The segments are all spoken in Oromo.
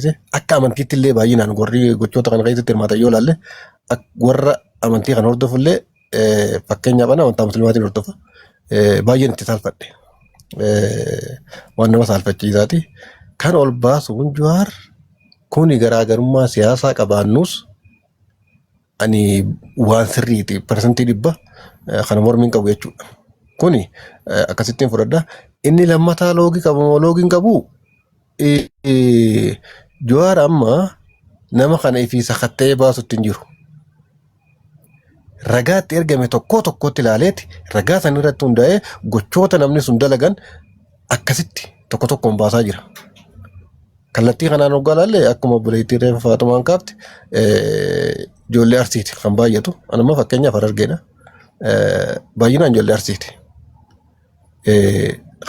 akka amantiitti illee baay'inaan warri gochoota kana keessatti hirmaatan yoo ilaalle warra amantii kana hordofullee fakkeenyaaf amantaa musliimaatiin hordofa baay'een itti saalfadhe waan nama saalfachiisaati. Kan ol baasuun Jawaar kuni garaagarummaa siyaasaa qabaannus ani waan sirriiti parsantii 100 kana mormiin qabu jechuudha. Kuni akkasittiin fudhadha. Inni lammataa loogii qabu moo loogiin qabu Jawaar amma nama kana ifii sakatta'ee baasutti hin jiru. Ragaatti ergame tokkotti ilaaleeti ragaa san irratti hundaa'ee gochoota namni sun dalagan akkasitti tokkoon baasaa jira. Kallattii kanaan hoggaa ilaalle akkuma obboleettii reefa Faatumaan kaafte ijoollee Arsiiti kan baay'atu. Anamma fakkeenyaaf Harargeedha. Baay'inaan ijoollee Arsiiti.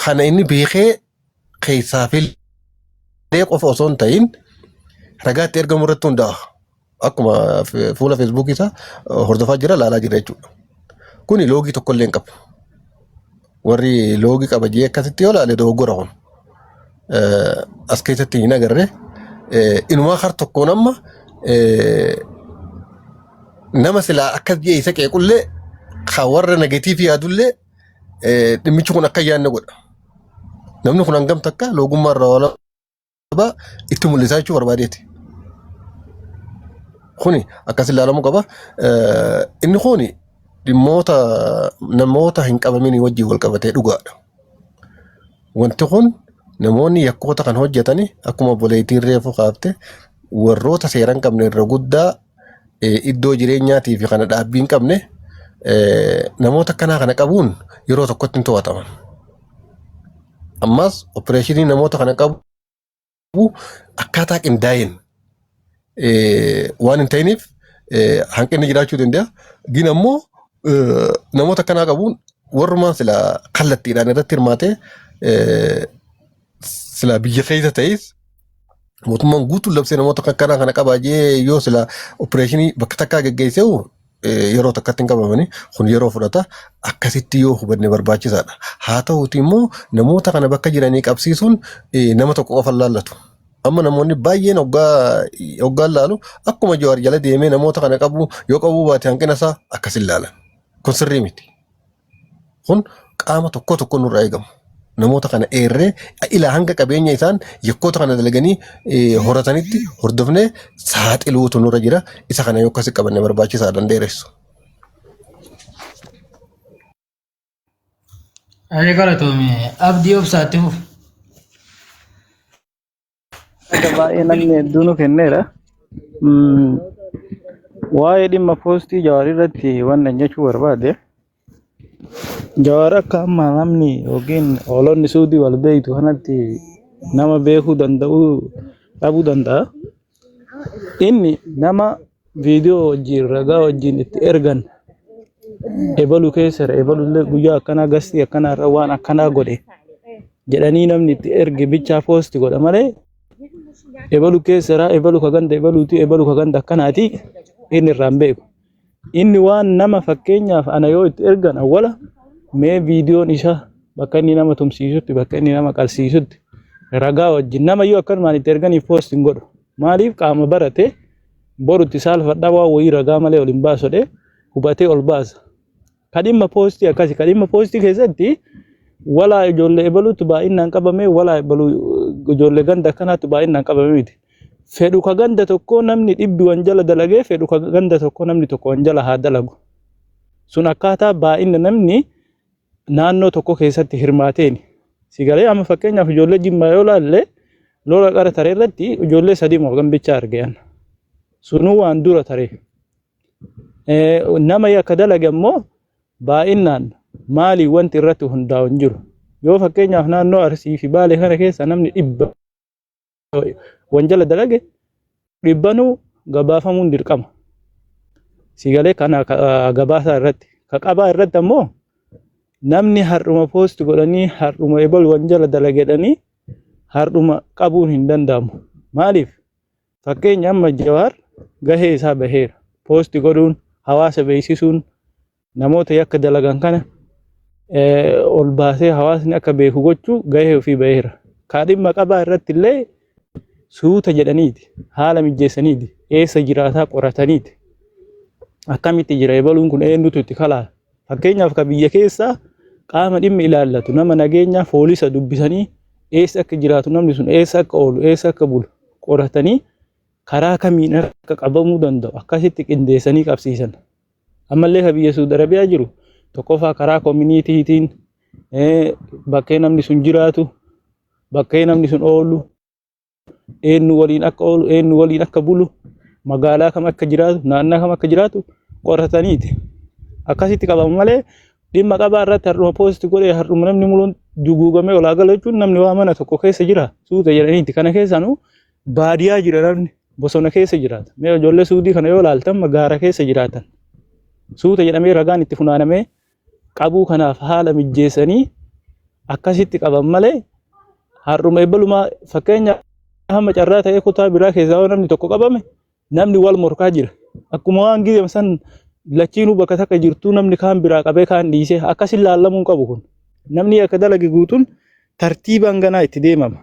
Kana inni beekee keessaa fillee qofa osoo hin ta'in ragaatti ergamu irratti hundaa'a. Akkuma fuula feesbuukii isaa hordofaa jira ilaalaa jira jechuudha. Kuni loogii tokkollee hin qabu. Warri loogii qaba jee akkasitti yoo ilaale dogoggora kun. As keessatti hin agarre inumaa har tokkoon amma nama silaa akkas jee isa qeequllee kan warra negatiivii yaadullee dhimmichi kun akka yaadne godha. Namni kun hangam takka loogummaa irraa walabaa itti mul'isaa jechuu barbaadeeti. Kuni akkas ilaalamuu qaba. Inni kuni dhimmoota namoota hin qabamin wajjin wal qabatee dhugaadha. Wanti kun namoonni yakkoota kan hojjetani akkuma obboleettiin reefu kaafte warroota seeran qabne irra guddaa iddoo jireenyaatii fi kana dhaabbii hin qabne namoota akkanaa kana qabuun yeroo tokkotti hin to'ataman. Ammas opereeshinii namoota kana qabu akkaataa qindaa'een waan hin ta'iniif hanqinni jiraachuu danda'a. Gin ammoo namoota akkanaa qabuun warrumaan sila kallattiidhaan irratti hirmaatee sila biyya keessa ta'es mootummaan guutuun labsee namoota akkanaa kana qabaa jee yoo sila opereeshinii bakka takkaa geggeessee yeroo takkatti hin qabamani kun yeroo fudhata akkasitti yoo hubanne barbaachisaadha. Haa ta'uuti immoo namoota kana bakka jiranii qabsiisuun nama tokko qofa laallatu. Amma namoonni baay'een hoggaan laalu akkuma Jawaar jala deemee namoota kana qabu yoo qabuu baate hanqina isaa akkas ilaalan. Kun sirrii miti. Kun qaama tokko nurraa eegamu. Namoota kana eerree ilaa hanga qabeenya isaan yakkoota kana dalaganii horatanitti hordofnee saaxiluutu nurra jira. Isa kana yoo akkasi qabanne barbaachisaadha dheeressu. Ani galatoome abdii obsaatti fuuf. Baay'ee namni hedduun kenneera. Waa'ee dhimma poostii Jawaar irratti waan jechuu barbaade. Jawaar akka amma namni yookiin oolonni suudii wal beektu kanatti nama beekuu danda'uu dhabuu danda'a. Inni nama viidiyoo wajjin ragaa wajjin itti ergan ebalu keessara ebalullee guyyaa akkanaa gastii akkanaa irra waan akkanaa godhe jedhanii namni itti erge bichaa poosti godha malee ebalu keessara ebalu kaganda ebaluuti ebalu kaganda akkanaati inni irraan beeku. Inni waan nama fakkeenyaaf ana yoo itti ergan awwala mee viidiyoon isaa bakka inni nama tumsiisutti bakka inni nama qalsiisutti ragaa wajjin nama yoo akkanumaan itti erganiif poosti hin godhu. Maaliif qaama barate borutti saalfadhaa waa wayii ragaa malee ol hin baasodhe hubatee ol baasa. Kadhimma poostii akkasi kadhimma poostii keessatti walaa ijoollee ebaluutu baay'inaan qabame walaa ijoollee ganda akkanaatu baay'inaan qabame miti. Fedhu ka ganda tokko namni dhibbi wanjala dalagee fedhu ka ganda tokko namni tokko wanjala haa dalagu. Sun akkaataa baay'ina namni naannoo tokko keessatti hirmaateeni. Sigalee amma fakkeenyaaf ijoollee Jimmaa yoo laalle lola qara taree irratti ijoollee 3 moogan bichaa argean. Sunuu waan dura taree. Nama yakka dalage ammoo baay'inaan maali wanti irratti hundaa'u hin jiru. Yoo fakkeenyaaf naannoo Arsii fi Baalee kana keessa namni 100 wanjala dalage 100 gabaafamuun dirqama. Sigalee kana gabaasaa irratti ka qabaa irratti ammoo namni har'uma poosti godhanii har'uma ebal wanjala dalagedhanii har'uma qabuun hin danda'amu. Maaliif? Fakkeenya amma Jawaar gahee isaa baheera. Poosti godhuun hawaasa beeksisuun namoota yakka dalagan kana ol baasee hawaasni akka beeku gochuu gahee ofii baheera. Kaadhimma qabaa irratti illee suuta jedhaniiti haala mijjeessaniiti eessa jiraataa qorataniiti akkamitti jira ebaluun kun eenyutu itti kalaa fakkeenyaaf ka biyya keessaa qaama dhimmi ilaallatu nama nageenyaa poolisa dubbisanii eessa akka jiraatu namni sun eessa akka oolu eessa akka bulu qoratanii karaa kamiin akka qabamuu danda'u akkasitti qindeessanii qabsiisan ammallee ka biyya Suudi Arabiyaa jiru tokkoffaa karaa koominiitiitiin bakkee namni sun jiraatu bakkee namni sun oolu eenyu waliin akka oolu eenyu waliin akka bulu magaalaa kam akka jiraatu naannoo kam akka jiraatu qorataniiti akkasitti qabamu malee dhimma qabaa irratti har'uma poosti godhee har'uma namni muluun duguugamee olaa gala jechuun namni waa mana tokko keessa jira suuta jedhaniiti kana keessanuu baadiyaa jira namni bosona keessa jiraata mee ijoollee Suudii kana yoo ilaaltan magaara keessa jiraatan suuta jedhamee ragaan itti funaanamee qabuu kanaaf haala mijjeessanii akkasitti qaban malee har'uma eebbalumaa fakkeenya hamma carraa ta'ee kutaa biraa keessaa yoo namni tokko qabame namni wal morkaa jira akkuma waan gideem san lachiinuu bakka takka jirtuu namni kaan biraa qabee kaan dhiisee akkasin laallamuun qabu kun namni akka dalage guutuun tartiibaan ganaa itti deemama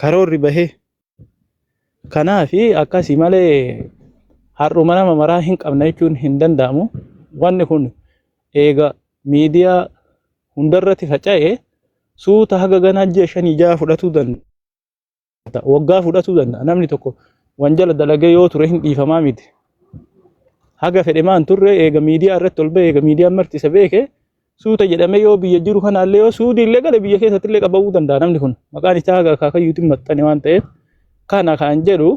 karoorri bahee kanaafi akkasii malee har'uma nama maraa hin qabna jechuun hin danda'amu wanni kun eega miidiyaa hundarratti faca'ee suuta haga ganaa ji'a 5-6 fudhatuu danda'a waggaa fudhatuu danda'a namni tokko wanjala dalagee yoo ture hin dhiifamaa miti haga fedhe maan turre eega miidiyaa irratti ol ba'e eega miidiyaan marti isa beeke suuta jedhamee yoo biyya jiru kanaallee yoo Suudii illee gala biyya keessatti illee qabamuu danda'a namni kun maqaan isaa haga akaakayyuutiin maxxane waan ta'eef kana kan jedhu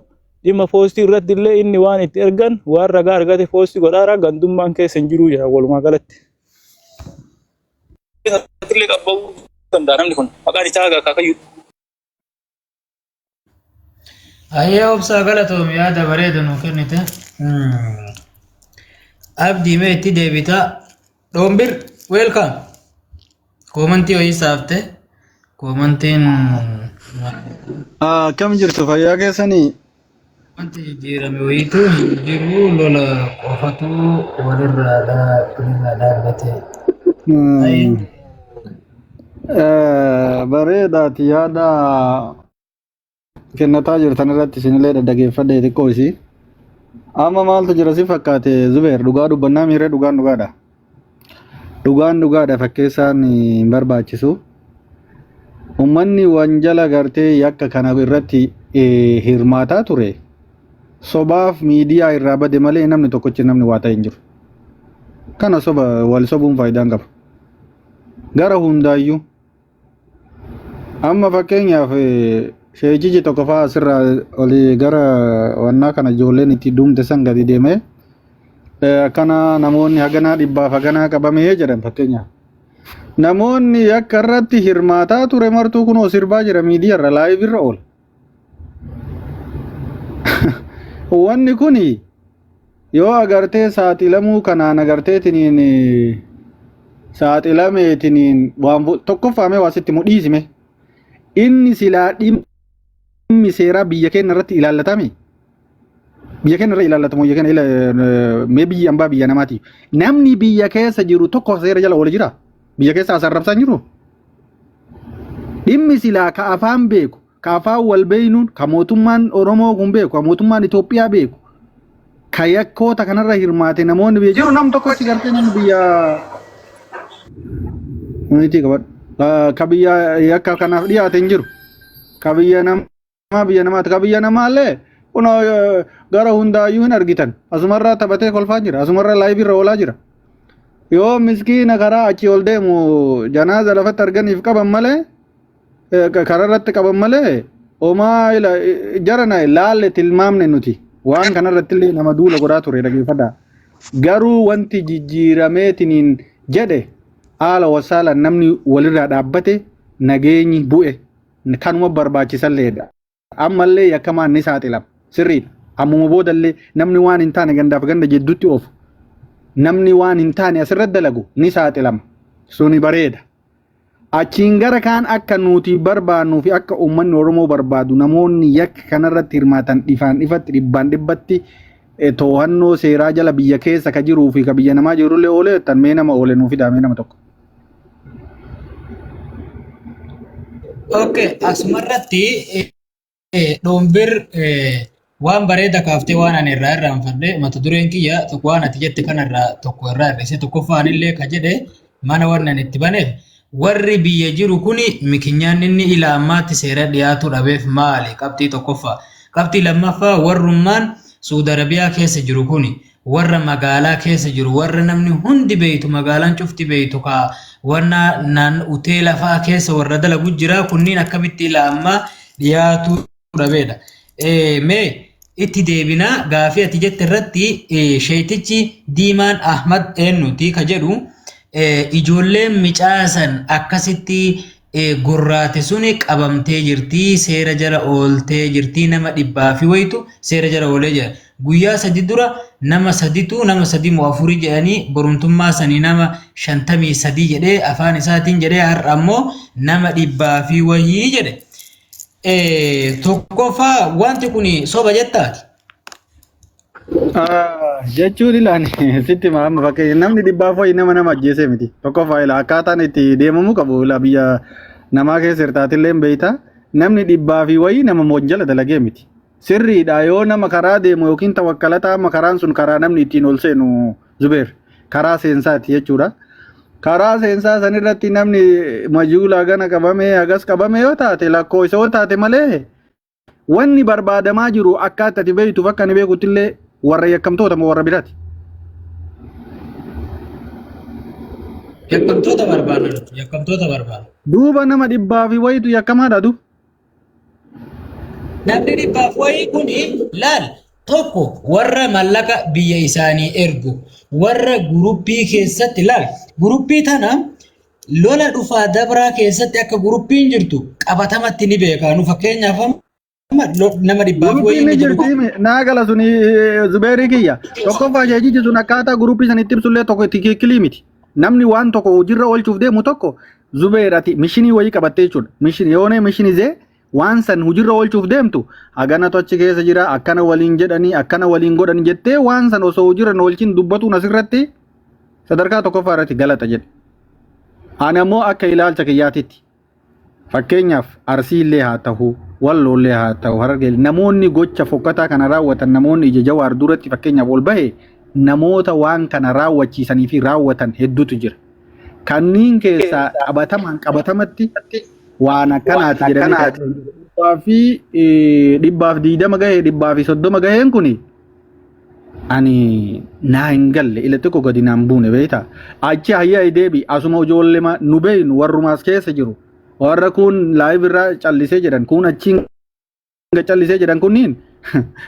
dhimma poostii irratti illee inni waan itti ergan waan ragaa argate poostii godhaara gandummaan keessa hin jiru jedha walumaa galatti. Illee qabamuu danda'a namni kun maqaan isaa haga akaakayyuutiin. Ayyee obsaa galatoom yaada bareeda nuu kennite. Abdii mee itti deebita. Dhombir welcome. Koomantii hojii saafte. Koomantiin. Kam jirtu fayyaa keessanii? Wanti jijjiirame wayiitu hin jiru lola qofatu walirraa dhaabbate. Bareedaati yaada kennataa jirtan irratti isinillee dhaggeeffadhe xiqqoo isii. Amma maaltu jira si fakkaate Zubeer dhugaa dubbannaa miiree dhugaan dhugaadha. Dhugaan dhugaadha fakkeessaan hin barbaachisu. Uummanni wanjala gartee yakka kana irratti hirmaataa ture. Sobaaf miidiyaa irraa bade malee namni tokkochi namni waa ta'e hin jiru. Kana soba wal sobuun faayidaan qaba. Gara hundaayyuu amma fakkeenyaaf sheejiji tokko fa'aa asirraa olii gara wannaa kana ijoolleen itti duumte san gadi deemee akkana namoonni haganaa dhibbaaf haganaa qabamee jedhan fakkeenyaaf. Namoonni akka irratti hirmaataa ture martuu kunoo sirbaa jira miidiyaarra laayivirra oola. Wanni kuni yoo agartee saaxilamuu kanaan agarteetiniin saaxilameetiniin waan tokkoffaamee waasitti mudhiisime inni silaa dhimmi seeraa biyya keenya irratti ilaallatame biyya keenya irra ilaallatamu biyya keenya mee biyya ambaa biyya namaati namni biyya keessa jiru tokko seera jala oole jira biyya keessa asarrabsan jiru dhimmi silaa ka afaan beeku ka afaan wal beeynuun ka mootummaan Oromoo kun beeku ka mootummaan Itoophiyaa beeku ka yakkoota kanarra hirmaate namoonni biyya jiru nam tokko si gartee namni biyya Uniti kabiyya yakka kanaaf dhiyaate hin jiru. Kabiyya namaati kabiyya namaallee kun gara hundaayyuu hin argitan. Asumarraa taphatee kolfaa jira. Asumarraa laayibirra oolaa jira. Yoo miskiina karaa achi ol deemu janaaza lafatti arganiif qaban malee kararratti qaban malee homaa jarana laalle tilmaamne nuti waan kanarratti illee nama duula godhaa ture dhageeffadhaa. Garuu wanti jijjiirameetiniin jedhe haala wasaala namni walirraa dhaabbate nageenyi bu'e kanuma barbaachisalleedha. Ammallee yakkamaan ni saaxilama sirriidha. Ammuma boodallee namni waan hin taane gandaaf ganda jeddutti oofu namni waan hin taane asirratti dalagu ni saaxilama. Suni bareeda. Achiin gara kaan akka nuti barbaannuu fi akka uummanni Oromoo barbaadu namoonni yakka kanarratti hirmaatan dhifaan dhifatti dhibbaan dhibbatti to'annoo seeraa jala biyya keessa ka jiruu fi ka biyya namaa jirullee oolee tan mee nama oolee nuuf fidaa mee nama tokko. Okay, asumarratti Dhombir waan bareeda kaaftee waan ani irraa irraanfadhe mata dureen kiyya tokko waan ati jette kanarraa tokko irraa irrise tokkoffaan illee ka jedhe mana warreen itti baneef warri biyya jiru kuni mikinyaan inni ila ammaatti seera dhiyaatu dhabeef maali qabxii tokkoffaa qabxii lammaffaa warrummaan Saudi Arabiyaa keessa jiru kuni warra magaalaa keessa jiru warra namni hundi beeytu magaalaan cufti beeytu ka warna nan hoteela faa keessa warra dalagu jira kunniin akkamitti ila ammaa dhiyaatu dhabeedha. Mee itti deebina gaafii ati jette irratti sheetichi Diimaan Ahmad eennuti ka jedhu ijoolleen micaasan akkasitti gurraate suni qabamtee jirti seera jara ooltee jirti nama dhibbaa fi wayitu seera jara oolee jira guyyaa sadi dura nama sadi moo afurii jedhanii borumtummaa sanii nama 53 jedhee afaan isaatiin jedhee har'a ammoo nama dhibbaa fi wayii jedhe tokkoffaa wanti kun soba jettaati. Jechuun ilaani sitti maama fakkeenya namni dhibbaaf wayii nama ajjeesee miti tokkoffaa ila akkaataan itti deemamuu qabu ila biyya namaa keessa hirtaatillee beeyta namni dhibbaa fi wayii nama monjala dalagee miti sirriidha yoo nama karaa deemu yookiin tawakkalataa amma karaan sun karaa namni ittiin ol seenu Zubeer karaa seensaati jechuudha. Karaa seensaa sanirratti namni majuulaa gana qabame agas qabame yoo taate lakkoofsa yoo taate malee wanni barbaadamaa jiru akkaataa itti beeytuuf akka ni beekuttillee warra yakkamtoota moo warra biraati? Yakkamtoota barbaadu. Duuba nama dhibbaa fi wayitu yakkamaadha du. Namni dhibbaaf wayii kuni laal tokko warra mallaqa biyya isaanii ergu warra guruppii keessatti laal guruppii tana lola dhufaa dabraa keessatti akka guruppiin jirtu qabatamatti ni beekaanu fakkeenyaaf nama dhibbaaf wayii ni jirti naagala suni Zubeerii kiyya tokkoffaa jeejiji sun akkaataa guruppii san itti ibsullee tokko itti kiikilii miti namni waan tokko hojiirra oolchuuf deemu tokko Zubeerati mishinii wayii qabattee jechuudha mishinii yoonee mishinizee waan san hojiirra oolchuuf deemtu hagana tochi keessa jira akkana waliin jedhanii akkana waliin godhan jettee waan san osoo hojiirra oolchin dubbatuun asirratti sadarkaa tokkoffaa irratti galata jedhe. Ani ammoo akka ilaalcha kiyyaatitti fakkeenyaaf Arsiillee haa ta'u Walloollee haa ta'u Harargee namoonni gocha fokkataa kana raawwatan namoonni ija Jawaar duratti fakkeenyaaf ol bahe namoota waan kana raawwachiisanii fi raawwatan hedduutu jira. Kanniin keessaa qabatamatti waan akkanaati jedhanii dhibbaaf 20 gahee dhibbaaf 30 gaheen kuni ani naa hin galle ila tokko gadi naan buune beeyta achi hayyaa deebi asuma ijoollee nu beeynu warrumaas keessa jiru warra kun live irraa callisee jedhan kun achiin callisee jedhan kunniin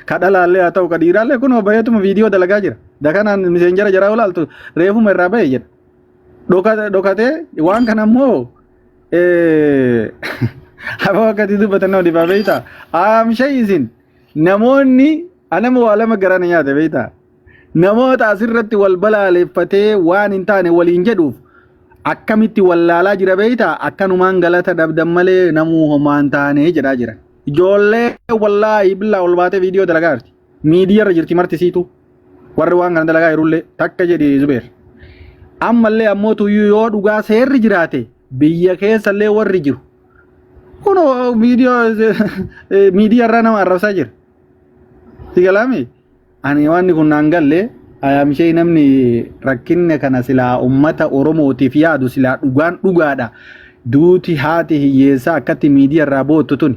kadhalaallee haa ta'u kadhiiraallee kun obayatuma viidiyoo dalagaa jira dakanaan miseenjara jaraa olaaltu reefuma irraa bahee jedha dhokatee waan kana ammoo Apa kati dubbatan nama dhibaa beeyta aamsha isin namoonni anama waa lama garana nyaate beeyta namoota asirratti wal balaaleeffatee waan hin taane waliin jedhuuf akkamitti wallaalaa jira beeyta akkanumaan galata dhabdan malee namuu homaan taane jedhaa jira ijoollee wallaahi billaa ol baatee viidiyoo dalagaa jirti miidiyaa irra jirti martisiitu warri waan kana dalagaa jirullee takka jedhi Zubeer ammallee ammoo tuyyuu yoo dhugaa seerri jiraate biyya keessallee warri jiru kuno miidiyaa irraa nama arrabsaa jira sigalaami ani waan kun naan galle ayamshee namni rakkinne kana silaa ummata oromootiif yaadu silaa dhugaadha duuti haati hiyyeessaa akkatti miidiyaa irraa boottu tun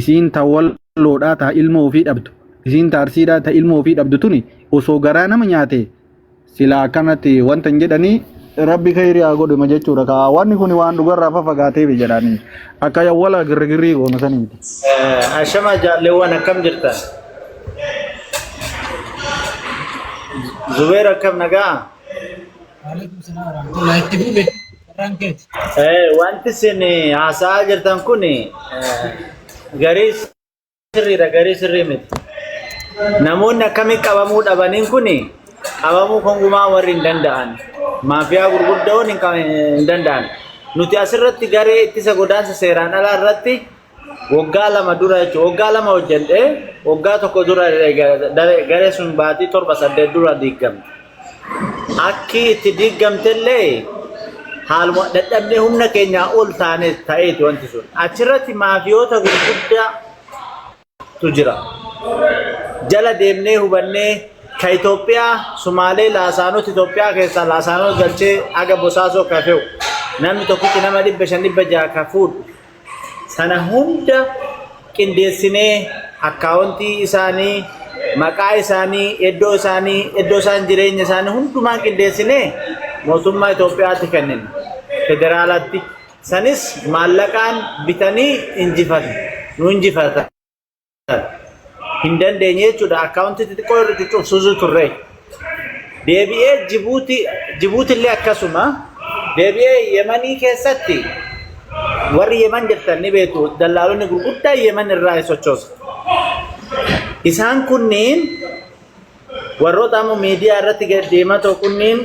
isiin tawalloodhaa ta'a ilmoo ofii dhabdu isiin taarsiidhaa ta'a ilmoo ofii dhabdu tuni osoo garaa nama nyaate silaa akkanatti wanta hin jedhanii Rabbi khairii haa godhu jechuudha ka wanni kun waan dhugarraa fafagaatee jedhanii akka yawwala girgirrii goona sanii miti. Ashama jaalleewwan akkam jirtan? Zubeer akkam nagaa? Waalaikum salaam warahmatullahi itti fufe rankeeti. Wanti isin haasa'aa jirtan kun garii sirriidha garii sirrii miti. Namoonni akkamitti qabamuu dhabaniin kun qabamuu kongumaa warri hin danda'an. Maafiyaa gurguddoon hin danda'an. Nuti asirratti garee ittisa godaansa seeraan alaa irratti waggaa 2 dura jechuudha. Waggaa 2 hojjedhee waggaa 1 dura garee sun baatii 7-8 dura diigamte. Akki itti diigamtellee haaluma dadhabnee humna keenyaa ol taane ta'eeti wanti sun. Achirratti maafiyoota gurguddaa tujira. Jala deemnee hubannee ka Itoophiyaa Sumaalee laasaanota Itoophiyaa keessaa laasaanota galchee aga bosaasoo kafe'u namni tokkichi nama 500 ka fuudhu sana hunda qindeessinee akkaawuntii isaanii maqaa isaanii iddoo isaan jireenya isaanii hundumaan qindeessinee mootummaa Itoophiyaatti kennina federaalaatti sanis maallaqaan bitanii nu injifatan hin dandeenye jechuudha akkaawuntii xixiqqoo irratti cufsuusu turre deebi'ee Jibuuti illee akkasuma deebi'ee Yemanii keessatti warri Yeman jirtan ni beektu dallaalonni gurguddaa Yeman irraa sochoosa isaan kunniin warroota amma miidiyaa irratti deemaa ta'u kunniin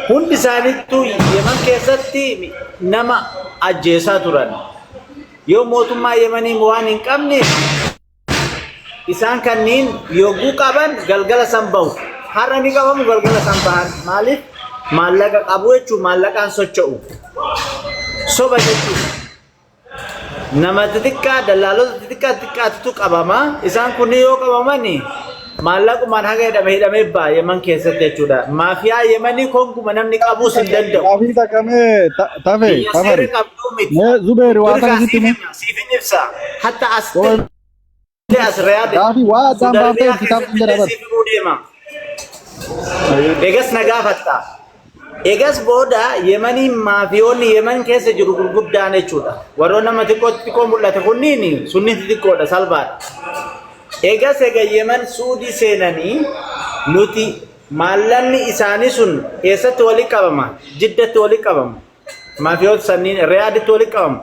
hundi isaaniittu Yeman keessatti nama ajjeesaa turan yoo mootummaa Yemanii waan hin qabne isaan kanniin yogguu qaban galgala san bahu har'a ni qabamu galgala san bahan maaliif maallaqa qabu jechuun maallaqaan socho'u soba jechuun nama xixiqqaa dallaalota xixiqqaatu qabama isaan kunniin yoo qabamani maallaqumaan haga hidhamee ba'a Yemen keessatti jechuudha maafiyaa Yemanii konguma namni qabuus hin danda'u. Gaafii takamee tafe tamari Zubeer waa akkasitti siifin ibsa hatta as gaafii waa addaan baaftee kitaabni jedhaman. Egas nagaafatta. Egas booda Yemanii maafiyoonni Yemen keessa jiru gurguddaan jechuudha. Warroon nama xiqqoo mul'ate kunniin sunni xixiqqoodha salphaadha. Egas Yemen Suudii seenanii nuti maallaqni isaanii sun eessatti walitti qabama? Jiddatti walitti qabama. Maafiyoota sanniin Riyaaditti walitti qabama.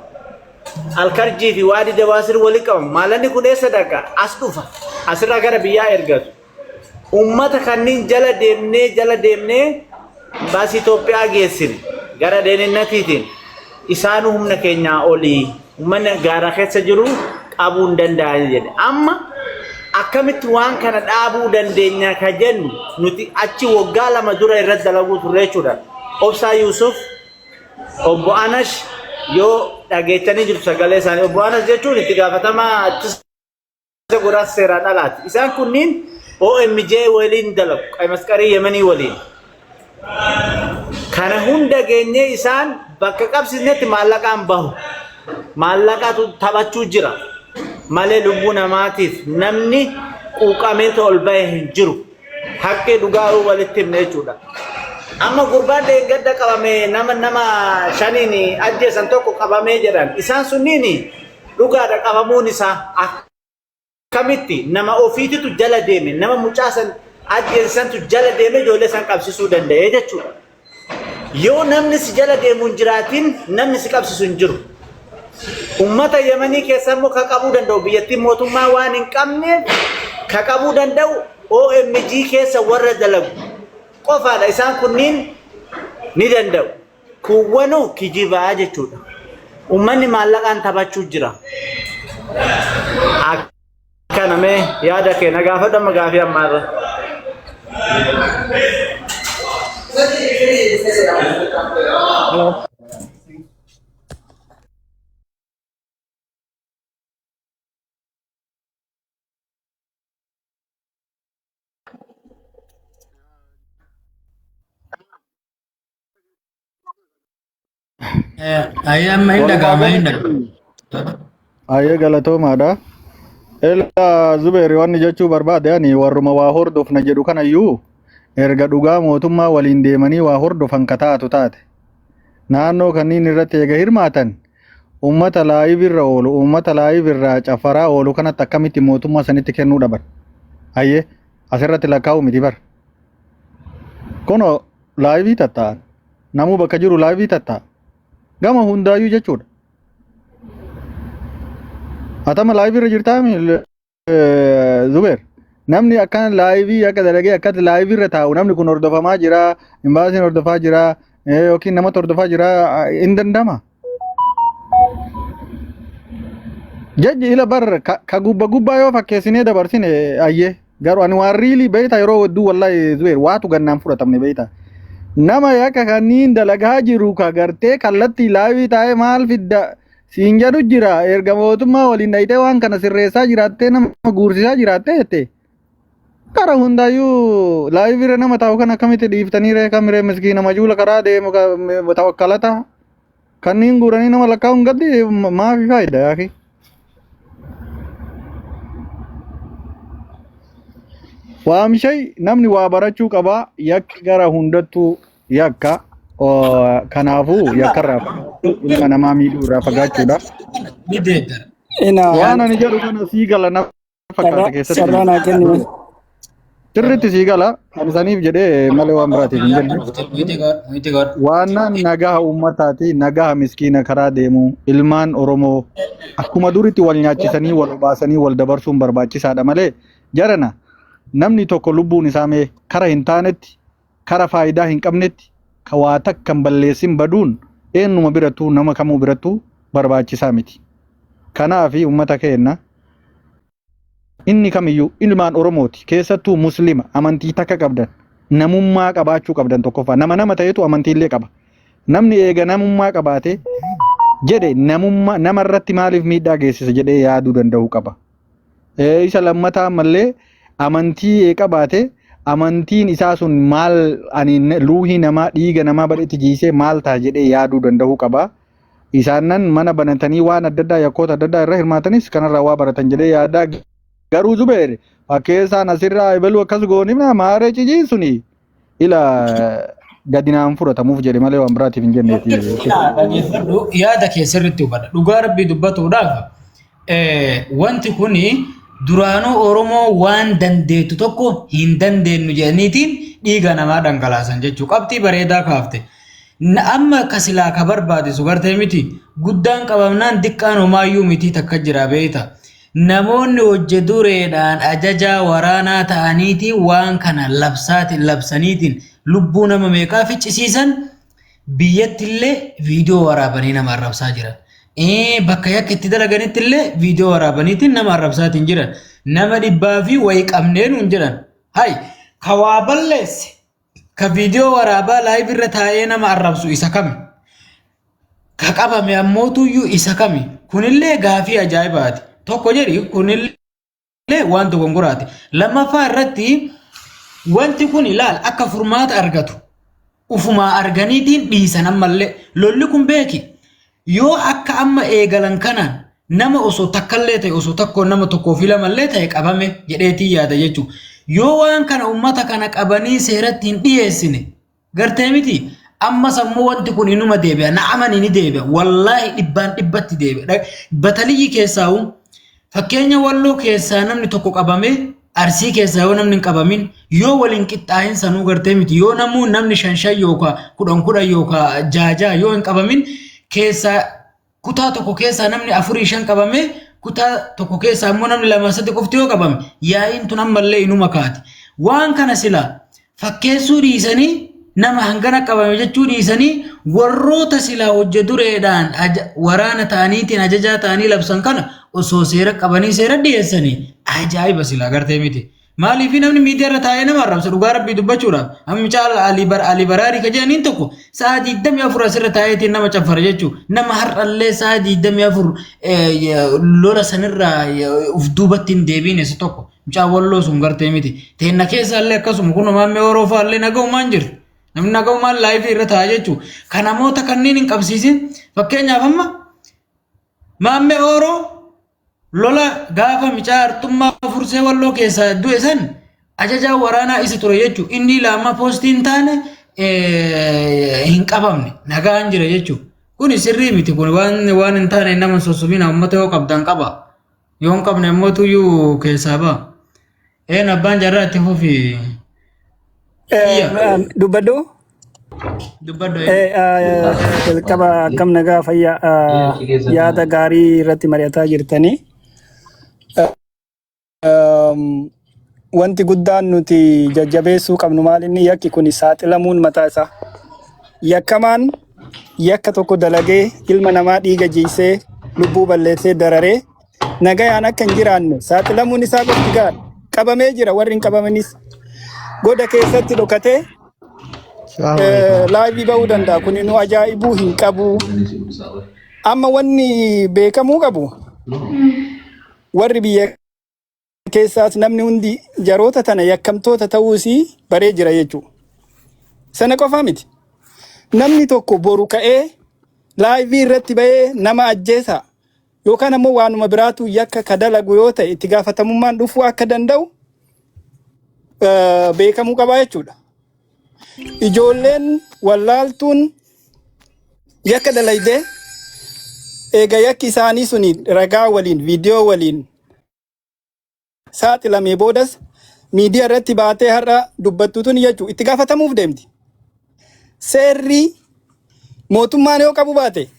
Alkarjii fi Waadi Dawaasir walitti qabama. Maallaqni kun eessa dhaqa? As dhufa. Asirraa gara biyyaa ergatu. Ummata kanniin jala deemnee baasii Itoophiyaa geessine gara deeninatiitiin isaan humna keenyaa olii uummanni gaara keessa jiru qabuu hin danda'an jedhe amma akkamitti waan kana dhaabuu dandeenya ka jennu nuti achi waggaa 2 dura irratti dalaguu turre jechuudha Obsaa Yusuf obbo Anash yoo dhageechanii jirtu sagalee isaanii obbo Anash jechuun itti gaafatamaa ittisa godaansa seeraan alaati isaan kunniin OMJ waliin dalagu Qaymasqarii Yemanii waliin kana hunda geenye isaan bakka qabsiisnetti maallaqaan bahu maallaqatu taphachuu jira malee lubbuu namaatiif namni quuqamee ol bahee hin jiru haqqee dhugaa'uu walitti himne jechuudha amma gurbaan deeggadda qabame nama shaniin ajjeesan tokko qabamee jedhan isaan sunniin dhugaadha qabamuun isaa akkamitti nama ofiititu jala deeme nama mucaasan ajjeesantu jala deeme ijoollee san qabsiisuu danda'e jechuudha yoo namni si jala deemu hin jiraatin namni si qabsiisu hin jiru ummata Yemanii keessa immoo ka qabuu danda'u biyyattiin mootummaa waan hin qabne ka qabuu danda'u OMG keessa warra dalagu qofaadha isaan kunniin ni danda'u kuwwanuu kijibaa jechuudha ummanni maallaqaan taphachuu jira akkanamee yaada keenya gaafadhama gaafii ammaarra. Ayam main dagang. Ayah galatoomaadha. Ela Zubeer wanni jechuu barbaade ani warruma waa hordofna jedhu kanayyuu erga dhugaa mootummaa waliin deemanii waa hordofan kataatu taate naannoo kanniin irratti eega hirmaatan ummata laayibirra oolu ummata laayibirraa cafaraa oolu kanatti akkamitti mootummaa sanitti kennuu dhaban ayyee asirratti lakkaa'u miti bar kono laayibii tatta'an namuu bakka jiru laayibii tatta'a gama hundaayyuu jechuudha atama laayibirra jirtaami Zubeer namni akkan laayibii akka dalagee akkatti laayibirra taa'u namni kun hordofamaa jira imbaasiin hordofaa jira yookiin nama hordofaa jira hin dandama jajji ila bar ka gubbaa yoo fakkeessinee dabarsine ayyee garuu ani waan riilii beeyta yeroo hedduu wallahi Zubeer waatu gannaan fudhatamne beeyta nama yakka kanniin dalagaa jiru ka gartee kallattii laayibii taa'ee maal fidda Siin jedhu jira erga mootummaa waliin dhayitee waan kana sirreessaa jiraattee nama guursisaa jiraattee jettee. Kara hundaayyuu laayivira nama taa'u kan akkamitti dhiiftanii ree kamiree miskiina majuula karaa deemu tawakkalata. Kanneen guuranii nama lakkaa'uun gaddi maafi faayida yaaki. Waamshay namni waa barachuu qabaa yakki gara hundattuu yakka kanaafuu yakkarraa ilma namaa miidhuu irraa fagaachuudha. Ni deeggara. Waan ani jedhu kana sii gala na fakkaata keessatti. Sirriitti sii gala kan isaniif jedhee malee waan biraatiif hin jenne. Waan nagaha uummataati nagaha miskiina karaa deemu ilmaan Oromoo akkuma duritti wal nyaachisanii wal baasanii wal dabarsuun barbaachisaadha malee jarana namni tokko lubbuun isaa mee kara hin taanetti kara faayidaa hin qabnetti ka waa takka hin balleessin baduun eenyuma birattuu nama kamuu birattuu barbaachisaa miti. Kanaaf uummata keenya inni kamiyyuu ilmaan Oromooti keessattuu Muslima amantii takka qabdan namummaa qabaachuu qabdan tokkoffaa nama ta'etu amantiillee qaba. Namni eega namummaa qabaate jedhe namummaa namarratti maaliif miidhaa geessisa jedhee yaaduu danda'uu qaba. Isa lammataa mallee amantii qabaate amantiin isaa sun maal ani ruuhii namaa dhiiga namaa badhetti jiisee maal ta'a jedhee yaaduu danda'uu qaba. Isaanan mana banatanii waan adda addaa yakkoota adda addaa irra hirmaatanis kanarraa waa baratan jedhee yaadaa garuu Zubeer fakkeessaan asirraa ebaluu akkas gooniif maaree cijii suni ila gadinaan fudhatamuuf jedhe malee waan biraatiif hin jenneeti. Yaada keessarratti hubadha. Dhugaa Rabbii dubbatuudhaaf wanti kuni duraanuu Oromoo waan dandeettu tokko hin dandeenyu jedhaniitiin dhiiga namaa dhangalaasan jechuu qabxii bareedaa kaafte. Amma kasilaa ka barbaadisu gartee miti guddaan qabamnaan diqqaan homaayyuu miti takka jira beeyta. Namoonni hojje dureedhaan ajajaa waraanaa ta'aniitiin waan kana labsaniitiin lubbuu nama meeqaa ficcisiisan biyyattillee viidiyoo waraabanii nama arrabsaa jiran. Bakka yakka itti dalaganittillee viidiyoo waraabaniitiin nama arrabsaatiin jiran. Nama dhibbaa fi wayii qabneen hin jiran. Hay ka waa balleesse ka viidiyoo waraabaa laayif irra taa'ee nama arrabsu isa kami? Ka qabame ammootuyyuu isa kami? Kunillee gaafii ajaa'ibaati. Tokko jedhi kunillee waan dogongoraati. Lammaffaa irratti wanti kun ilaal akka furmaata argatu ufumaa arganiitiin dhiisan ammallee lolli kun beeki yoo akka amma eegalan kanaan nama osoo takkallee ta'e osoo tokko nama tokkoo fi lamallee ta'e qabame jedheetii yaada jechuudha. Yoo waan kana uummata kana qabanii seeratti hin dhiyeessine gartee miti amma sammuu wanti kun inuma deebi'a na amanii ni deebi'a wallaahi dhibbaan dhibbatti deebi'a. Bataliyyi keessaa'u fakkeenya Walloo keessaa namni tokko qabame Arsii keessaa yoo namni hin qabamin yoo waliin qixxaahin sanuu gartee miti yoo namni shan yookaan kudhan yookaan jaha yoo hin qabamin keessaa kutaa tokko keessaa namni 4-5 qabame kutaa tokko keessaa immoo namni 2-3 qofti yoo qabame yaa'iin tun ammallee inuma kaati. Waan kana sila fakkeessuu dhiisanii nama hangana qabame jechuu dhiisanii warroota silaa hojje dureedhaan waraana ta'aniitiin ajajaa ta'anii labsan kana osoo seera qabanii seera dhiyeessanii ajaa'iba silaa gartee miti. Maaliif namni miidiyaa irra taa'ee nama arrabsa dhugaa Rabbii dubbachuudhaaf amicha Ali Baraarii ka jedhaniin tokko sa'a 24 asirra taa'eetiin nama caffara jechuu nama har'allee sa'a 24 lola sanirraa uf duubatti hin deebiin isa tokko mucaa Walloo sun gartee miti. Teenna keessaallee akkasuma kun maammee Orofaallee naga'umaan jirti. Namni naga'umaan laayifii irra taa'aa jechuudha. Kan namoota kanneen hin qabsiisin fakkeenyaaf amma maammee Oroo lola gaafa micaa artummaa fursee Walloo keessaa du'e san ajajaa waraanaa isa ture jechuudha. Inni lama poostii hin taane hin qabamne nagaan jira jechuudha. Kun sirrii miti kun waan hin taane nama sossobina uummata yoo qabdan qaba. Yoo hin qabne immoo tuyyuu keessaa ba'a. Abbaan jarraa itti fufi. Dubbaddu? Dubbaddu. Jalqaba akkam nagaa fayyaa yaada gaarii irratti mari'ataa jirtanii. Wanti guddaan nuti jajjabeessuu qabnu maal inni yakki kun saaxilamuun mataa isaa. Yakkamaan yakka tokko dalagee ilma namaa dhiiga jiisee lubbuu balleessee dararee nagayaan akka hin jiraanne saaxilamuun isaa gosti gaadha. Qabamee jira warri hin qabamanis. Goda keessatti dhokatee laayivii ba'uu danda'a. Kun nu ajaa'ibuu hin qabu. Amma wanni beekamuu qabu warri biyya keessaas namni hundi jaroota tana yakkamtoota ta'uusii baree jira jechuudha. Sana qofa miti. Namni tokko boru ka'ee laayivii irratti ba'ee nama ajjeesa yookaan ammoo waanuma biraatu yakka ka dalagu yoo ta'e itti gaafatamummaan dhufuu akka danda'u beekamuu qaba jechuudha. Ijoolleen wallaaltuun yakka dalaydee eega yakki isaanii suni ragaa waliin viidiyoo waliin saaxilamee boodas miidiyaa irratti baatee har'a dubbattuutun jechuudha itti gaafatamuuf deemti. Seerri mootummaan yoo qabu baate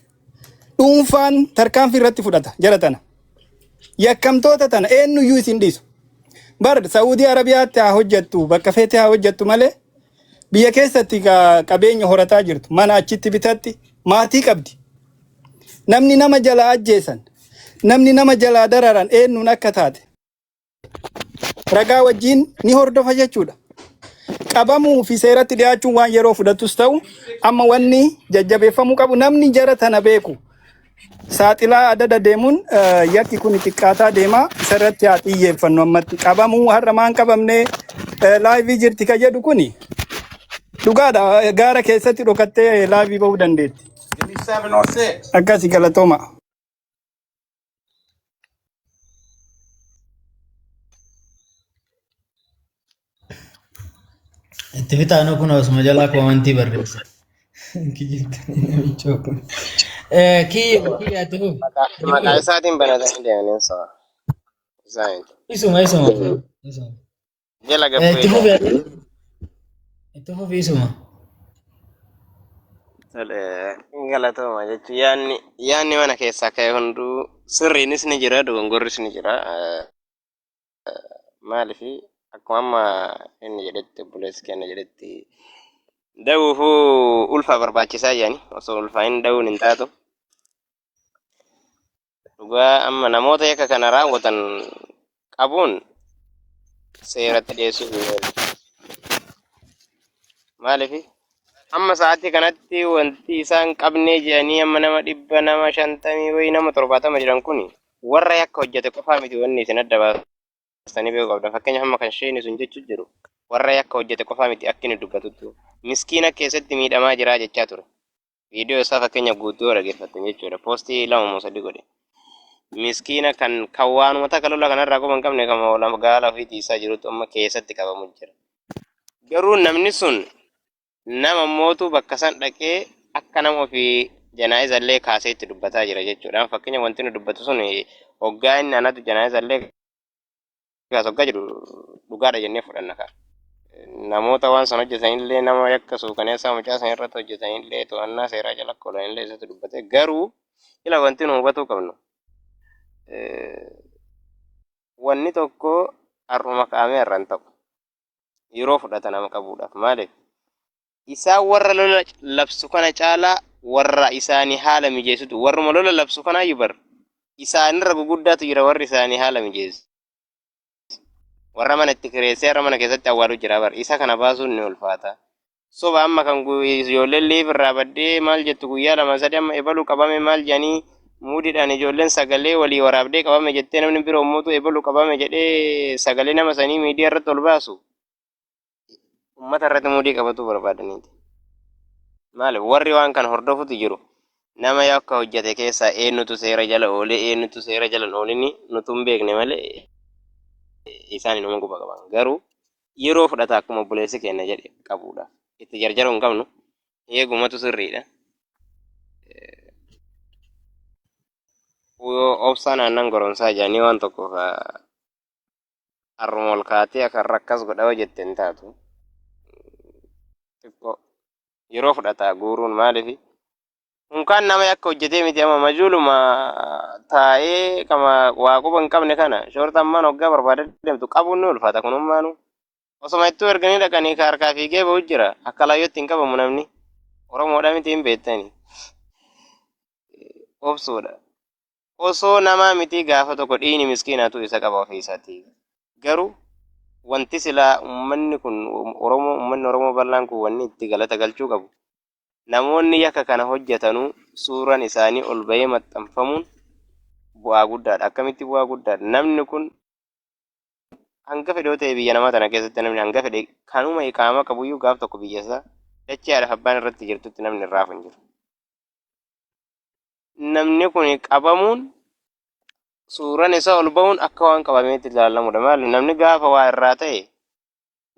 dhuunfaan tarkaanfii irratti fudhata jara tana. Yakkamtoota tana eenyuyyuu isin dhiisu. Bar Saudi Arabiyaatti haa hojjettu bakka feete haa hojjettu malee biyya keessatti qabeenya horataa jirtu mana achitti bitatti maatii qabdi. Namni nama jalaa ajjeesan namni nama jalaa dararan eenyuun akka taate ragaa wajjin ni hordofa jechuudha. Qabamuu fi seeratti dhiyaachuun waan yeroo fudhatus ta'u amma wanni jajjabeeffamuu qabu namni jara tana beeku saaxilaa adada deemuun yakki kun xiqqaataa deema isarratti haa xiyyeeffannu ammatti qabamuu har'a maan qabamne laayivii jirti ka jedhu kuni dhugaadha gaara keessatti dhokattee laayivii ba'uu dandeetti. Akkasi galatooma. Itti fixaanuu kun osuma jalaa koomantii barreessa. Kiyya ati hoo? Maqaa isaatiin banatanii deemanii sa'a. Isuma. Jala Itti gabbee. fufi. Itti fufi isuma. Galatooma jechuun yaanni mana keessaa ka'e hunduu sirriinis ni jira dogongorris ni jira. Maaliif akkuma amma inni jedhetti obboleessi kenna jedhetti da'uufuu ulfaa barbaachisaa jedhani osoo ulfaa hin da'uun hin taatu. Dhugaa amma namoota yakka kana raawwatan qabuun seeratti dhiyeessuuf hin oolu. Maaliif amma sa'aatii kanatti wanti isaan qabnee jedhanii amma nama 100 nama 50 wayi nama 70 jedhan kun warra yakka hojjete qofaa miti wanni isin adda baastanii beekuu qabda. Fakkeenyaaf amma kan isheen sun jechuun jiru warra yakka hojjete qofaa miti akka inni dubbatutti miskiina keessatti miidhamaa jira jechaa ture. Viidiyoo isaa fakkeenya guutuu dhaggeeffattan jechuudha. Poostii 2-3 godhe. Miskiina kan waanuma takka lola kanarraa qofa hin qabne kan gaala ofii tiisaa jirutu amma keessatti qabamu jira. Garuu namni sun nama mootu bakka san dhaqee akka nama ofii janaa'iza illee kaasee itti dubbataa jira jechuudha. Fakkeenya wanti nu dubbatu sun hoggaa inni anatu janaa'iza illee kaasoggaa jiru dhugaadha jennee fudhanna ka'a. Namoota waan san hojjetan illee nama yakka suukaneessaa mucaa san irratti hojjetan illee to'annaa seeraa jala oolan illee isatti dubbate garuu ila wanti nu hubatuu qabnu wanni tokko har'uma kaa'amee irraan ta'u yeroo fudhata nama qabuudhaaf maaliif isaan warra lola labsu kana caalaa warra isaanii haala mijeessutu warruma lola labsu kanaa yubar isaanirra guguddaatu jira warri isaanii haala mijeessu warra mana itti kireessee warra mana keessatti awwaaluu jira bar isa kana baasuun ni ulfaata soba amma kan ijoolleen liif irraa baddee maal jettu guyyaa 2-3 amma ebaluu qabame maal jedhanii muudiidhaan ijoolleen sagalee walii waraabdee qabame jettee namni biroo mootu ebaluu qabame jedhee sagalee nama sanii miidiyaa irratti ol baasu ummata irratti muudii qabatu barbaadaniiti. Maaliif warri waan kan hordofutu jiru nama yakka hojjete keessaa eenyutu seera jala oolee eenyutu seera jala hin oolinni nutu hin beekne malee isaan inuma guba qaban garuu yeroo fudhata akkuma obboleessi kenna jedhe qabuudha itti jarjaruu hin qabnu eegumatu sirriidha. Obsaan aannan goromsaa jedhanii waan tokkoof har'uma ol kaatee akka rakkas godhawa jette hin taatu. Yeroo fudhata guuruun maaliif unkaan nama yakka hojjetee miti amma majuuluma taa'ee kama waa quba hin qabne kana shoortammaan hoggaa barbaadee deemtu qabuun ni ulfaata kunummaanu osoma ittuu erganii dhaqanii harkaa fiigee ba'u jira akka laayyootti hin qabamu namni oromoodha miti hin beektani obsuudha osoo namaa miti gaafa tokko dhiini miskiinaatu isa qaba ofii isaati garuu wanti silaa ummanni kun ummanni oromoo bal'aan kun wanni itti galata galchuu qabu namoonni yakka kana hojjetanuu suuraan isaanii ol bahee maxxanfamuun bu'aa guddaadha. Akkamitti bu'aa guddaadha? Namni kun hanga fedhoo ta'e biyya namaa tana keessatti namni hanga fedhe kanuma iqaama qabuyyuu gaaf tokko biyya isaa dachaadhaaf abbaan irratti jirtutti namni irraa hin jiru. Namni kun qabamuun suuraan isaa ol bahuun akka waan qabameetti ilaalamudha. Maali namni gaafa waa irraa ta'e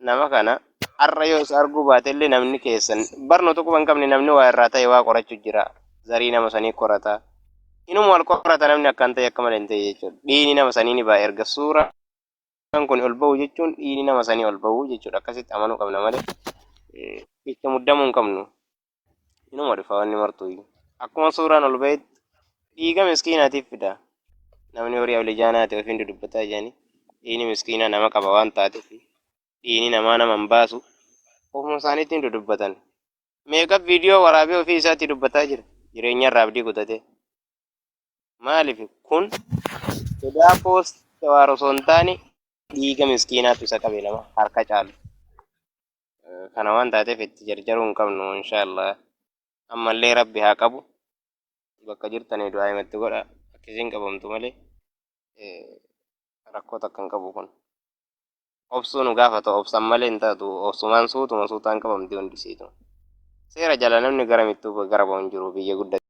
nama kana har'a yoo isa arguu baate illee namni keessan barnoota quba hin qabne namni waa irraa ta'e waa qorachuu jira. Zarii nama sanii qorata. Inuma wal qorata namni akkan ta'e akka malee hin ta'e jechuudha. Dhiini nama sanii ni ba'a erga suuraan kun ol bahu jechuun dhiini nama sanii ol bahu jechuudha. Akkasitti amanuu qabna malee itti muddamuu hin qabnu. Inuma dhufa wanni martuyyuu. Akkuma suuraan ol bahetti dhiiga miskiinaatiif fida. Namni horii awlijaanaa ta'e ofiin dudubbataa jiranii dhiini miskiinaa nama qaba waan taateef dhiini namaa nama hin baasu ofuma isaaniitiin dudubbatan. Meeqa viidiyoo waraabee ofii isaatti dubbataa jira jireenya irraa abdii kutatee. Maaliif kun sodaa poost waa osoo hin taane dhiiga miskiinaatu isa qabe lama harka caalu. Kana waan taateef itti jarjaruu hin qabnu inshaallah. Ammallee rabbi haa qabu. Bakka jirtanii du'aa himatti godha. Akkasiin qabamtu malee rakkoo takka hin qabu kun. Obsuun gaafa ta'u obsan malee hin taatu obsumaan suutuma suutaan qabamti hundi siitu. Seera jala namni gara mittuu gara ba'uun jiru biyya guddaa.